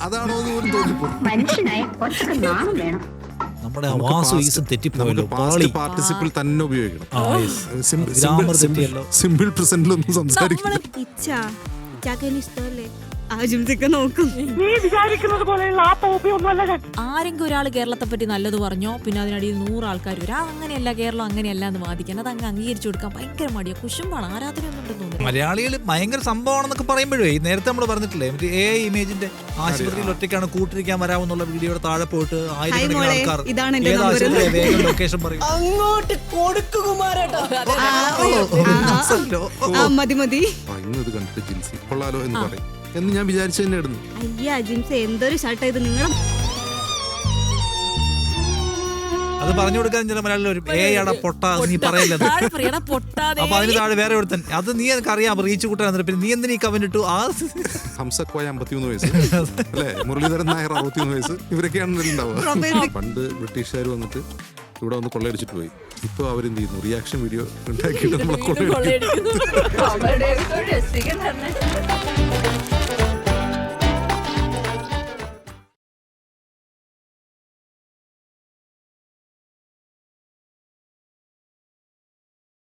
അതാണോ മനുഷ്യനായ കുറച്ചൊക്കെ നാണം വേണം. നമ്മുടെ വാസും തെറ്റിപ്പോയല്ലോ. പാർട്ടിസിപ്പിൾ തന്നെ ഉപയോഗിക്കണം. തെറ്റിയല്ലോ. സിമ്പിൾ പ്രസന്റിലൊന്നും സംസാരിക്കണം. ആരെങ്കിലും ഒരാൾ കേരളത്തെ പറ്റി നല്ലത് പറഞ്ഞോ പിന്നെ അതിനടിയിൽ 100 ആൾക്കാർ വരും. അങ്ങനെയല്ല കേരളം അങ്ങനെയല്ല എന്ന് വാദിക്കാൻ അത് അങ്ങ് അംഗീകരിച്ചു കൊടുക്കാൻ ഭയങ്കര മടിയാ. കുശുമ്പാണ്, ആരാധനയൊന്നും തോന്നുന്നു. മലയാളികൾ ഭയങ്കര സംഭവമാണെന്നൊക്കെ പറയുമ്പോഴേ നേരത്തെ നമ്മൾ പറഞ്ഞിട്ടില്ലേ മറ്റേ ഇമേജിന്റെ ആശുപത്രിയിൽ ഒറ്റയ്ക്കാണ് കൂട്ടിരിക്കാൻ വരാമെന്നുള്ള വീഡിയോയുടെ താഴെ പോയിട്ട് 1000 ആൾക്കാർ വേഗം ലൊക്കേഷൻ പറയും. അങ്ങോട്ട് മതി മതി ഇന്നത് കണ്ടിട്ട് ജിൻസി കൊള്ളാലോ എന്ന് പറയും എന്ന് ഞാൻ വിചാരിച്ചു തന്നെ ഇടുന്നു. അയ്യാ ജിൻസി എന്തൊരു ഷർട്ട് ഇത് നിങ്ങൾ. അത് പറഞ്ഞു കൊടുക്കാൻ ചില മലയാളികൾ വരും. പൊട്ട നീ പറയല്ലത്. അപ്പൊ അതിന് താഴെ വേറെ ഒരുത്തൻ അത് നീ എനിക്ക് അറിയാം റീച്ച് കൂട്ടാൻ. പിന്നെ നീ എന്തിനീ കമന്റ് ഇട്ടു? ഹംസക്കോയ 53 വയസ്സ് അല്ലെ, മുരളീധരൻ നായർ 63 വയസ്സ്, ഇവരൊക്കെയാണ് ഉണ്ടാവുക. പണ്ട് ബ്രിട്ടീഷുകാർ വന്നിട്ട് ഇവിടെ വന്ന് കൊള്ളയടിച്ചിട്ട് പോയി. ഇപ്പൊ അവരെന്ത് ചെയ്യുന്നു? റിയാക്ഷൻ വീഡിയോ ഉണ്ടാക്കിയിട്ട് നമ്മളെ കൊള്ളയടിക്കും.